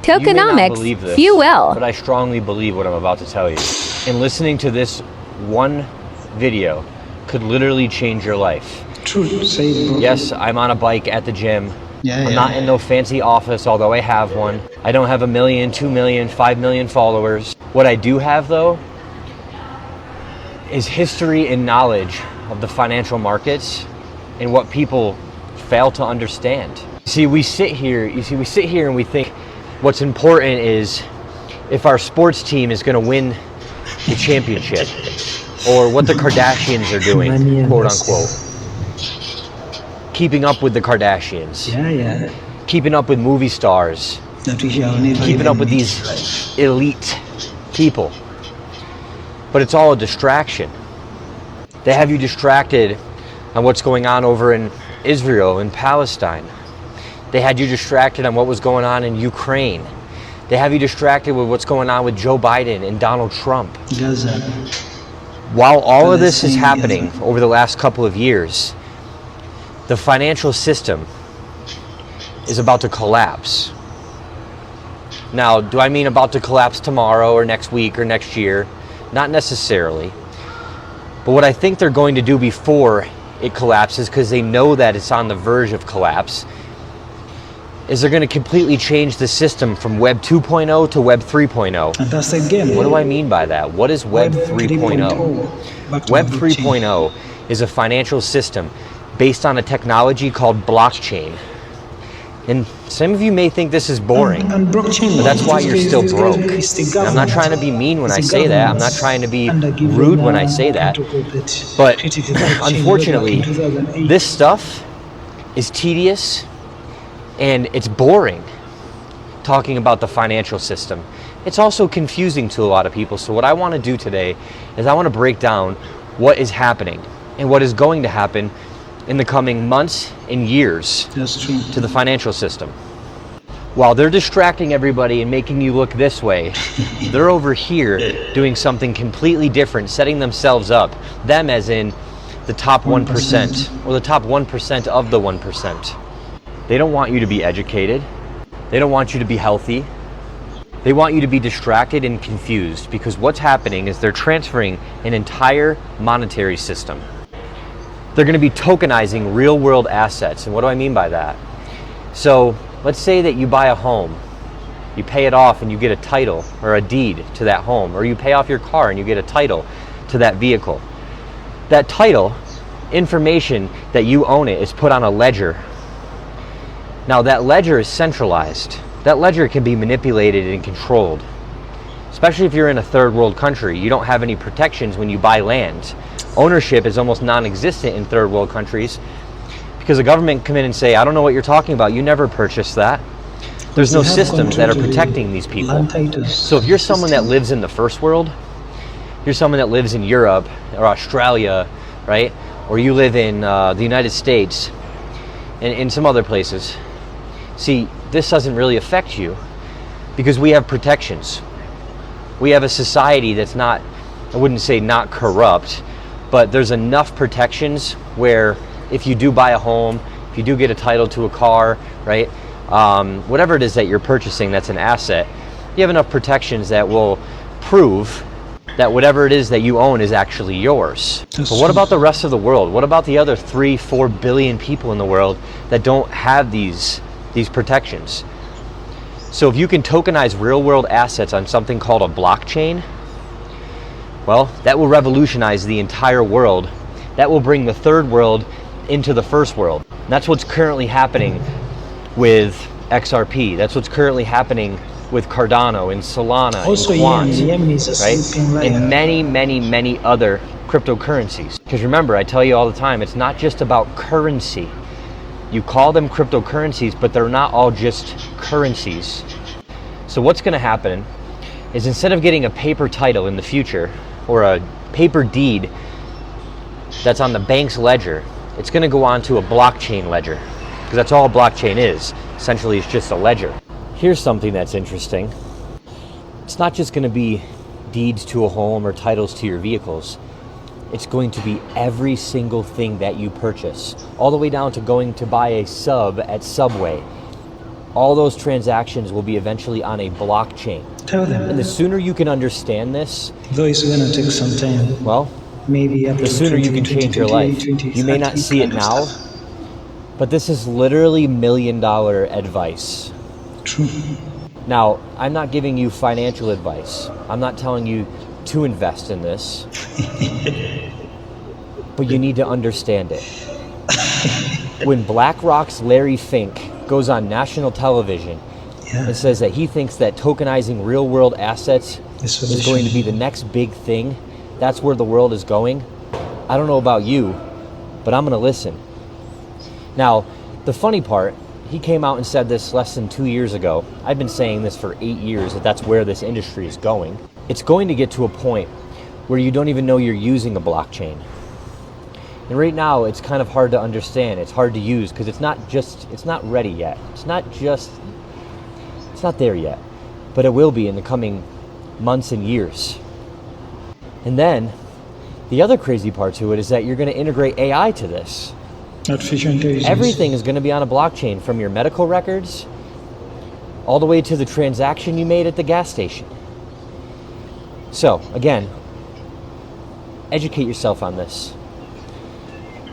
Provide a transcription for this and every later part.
You may not believe this, but I strongly believe what I'm about to tell you. And listening to this one video could literally change your life. True, say it, bro. Yes, I'm on a bike at the gym. Yeah, I'm not in no fancy office, although I have one. I don't have 1 million, 2 million, 5 million followers. What I do have, though, is history and knowledge of the financial markets and what people fail to understand. See, we sit here and we think what's important is if our sports team is going to win the championship or what the Kardashians are doing, quote unquote. Keeping up with the Kardashians. Yeah. Keeping up with movie stars. Keeping up with these elite people. But it's all a distraction. They have you distracted on what's going on over in Israel and Palestine. They had you distracted on what was going on in Ukraine. They have you distracted with what's going on with Joe Biden and Donald Trump. While all of this is happening over the last couple of years, the financial system is about to collapse. Now, do I mean about to collapse tomorrow or next week or next year? Not necessarily. But what I think they're going to do before it collapses, because they know that it's on the verge of collapse, is they're going to completely change the system from Web 2.0 to Web 3.0. And that's again. What do I mean by that? What is Web 3.0? Web 3.0 is a financial system based on a technology called blockchain. And some of you may think this is boring, and blockchain, but that's why you're still broke. And I'm not trying to be mean when I say that. I'm not trying to be rude when I say that. But unfortunately, this stuff is tedious and it's boring talking about the financial system. It's also confusing to a lot of people. So what I want to do today is I want to break down what is happening and what is going to happen in the coming months and years to the financial system. While they're distracting everybody and making you look this way, they're over here doing something completely different, setting themselves up, them as in the top 1% or the top 1% of the 1%. They don't want you to be educated. They don't want you to be healthy. They want you to be distracted and confused, because what's happening is they're transferring an entire monetary system. They're going to be tokenizing real world assets. And what do I mean by that? So let's say that you buy a home, you pay it off and you get a title or a deed to that home, or you pay off your car and you get a title to that vehicle. That title, information that you own it, is put on a ledger. Now that ledger is centralized. That ledger can be manipulated and controlled. Especially if you're in a third world country, you don't have any protections when you buy land. Ownership is almost non-existent in third world countries because the government come in and say, I don't know what you're talking about, you never purchased that. There's no systems that are protecting these people. So if you're someone that lives in the first world, you're someone that lives in Europe or Australia, right? Or you live in the United States and in some other places. See, this doesn't really affect you because we have protections. We have a society that's not, I wouldn't say not corrupt, but there's enough protections where if you do buy a home, if you do get a title to a car, right? Whatever it is that you're purchasing that's an asset, you have enough protections that will prove that whatever it is that you own is actually yours. But what about the rest of the world? What about the other 3-4 billion people in the world that don't have these protections? So if you can tokenize real world assets on something called a blockchain, well, that will revolutionize the entire world. That will bring the third world into the first world. And that's what's currently happening with XRP. That's what's currently happening with Cardano and Solana also, and Quant, right? And many other cryptocurrencies. Because remember, I tell you all the time, it's not just about currency. You call them cryptocurrencies, but they're not all just currencies. So what's going to happen is instead of getting a paper title in the future or a paper deed that's on the bank's ledger, it's going to go on to a blockchain ledger, because that's all a blockchain is. Essentially, it's just a ledger. Here's something that's interesting. It's not just going to be deeds to a home or titles to your vehicles. It's going to be every single thing that you purchase, all the way down to going to buy a sub at Subway. all those transactions will be eventually on a blockchain. Tell them. And the sooner you can understand this, Though it's gonna take some time. well, Maybe up the to sooner you can change your life. You may not see it now, but this is literally $1 million advice. True. Now, I'm not giving you financial advice. I'm not telling you to invest in this. But you need to understand it. When BlackRock's Larry Fink goes on national television and says that he thinks that tokenizing real-world assets is going to be the next big thing, that's where the world is going, I don't know about you, but I'm going to listen. Now, the funny part, he came out and said this less than 2 years ago. I've been saying this for 8 years, that that's where this industry is going. It's going to get to a point where you don't even know you're using a blockchain. And right now, it's kind of hard to understand. It's hard to use because it's not ready yet. It's not there yet. But it will be in the coming months and years. And then, the other crazy part to it is that you're going to integrate AI to this. Artificial intelligence. Everything is going to be on a blockchain, from your medical records all the way to the transaction you made at the gas station. So, again, educate yourself on this.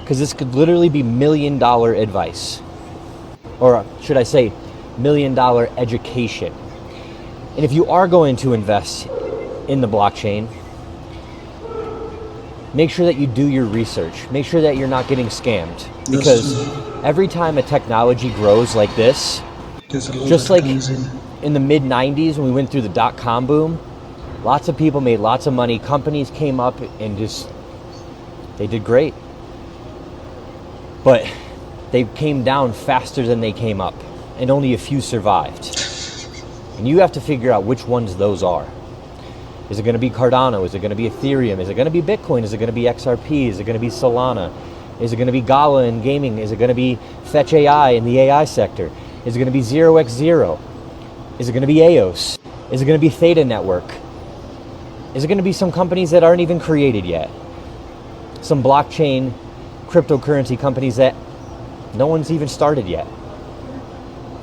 Because this could literally be $1 million advice. Or should I say, $1 million education. And if you are going to invest in the blockchain, make sure that you do your research. Make sure that you're not getting scammed. Because every time a technology grows like this, just like in the mid-90s when we went through the dot-com boom, lots of people made lots of money. Companies came up and they did great. But they came down faster than they came up, and only a few survived. And you have to figure out which ones those are. Is it going to be Cardano? Is it going to be Ethereum? Is it going to be Bitcoin? Is it going to be XRP? Is it going to be Solana? Is it going to be Gala in gaming? Is it going to be Fetch AI in the AI sector? Is it going to be 0x0? Is it going to be EOS? Is it going to be Theta Network? Is it going to be some companies that aren't even created yet? Some blockchain, cryptocurrency companies that no one's even started yet.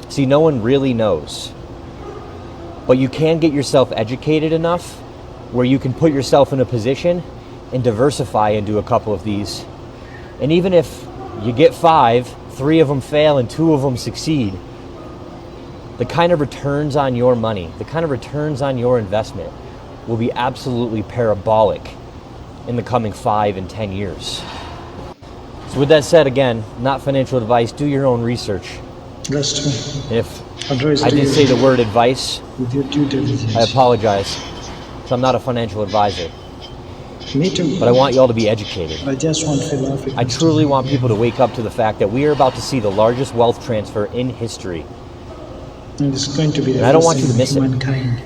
See, no one really knows. But you can get yourself educated enough where you can put yourself in a position and diversify into a couple of these. And even if you get 5, 3 of them fail and 2 of them succeed, the kind of returns on your money, the kind of returns on your investment will be absolutely parabolic in the coming 5 and 10 years. So with that said, again, not financial advice, do your own research. That's true. And if I did say the word advice, With your due diligence. I apologize. So I'm not a financial advisor, Me too. but I want you all to be educated. I just want fellow Africans. I truly want people to wake up to the fact that we are about to see the largest wealth transfer in history. And it's going to be the And I don't first want you to in miss it. humankind.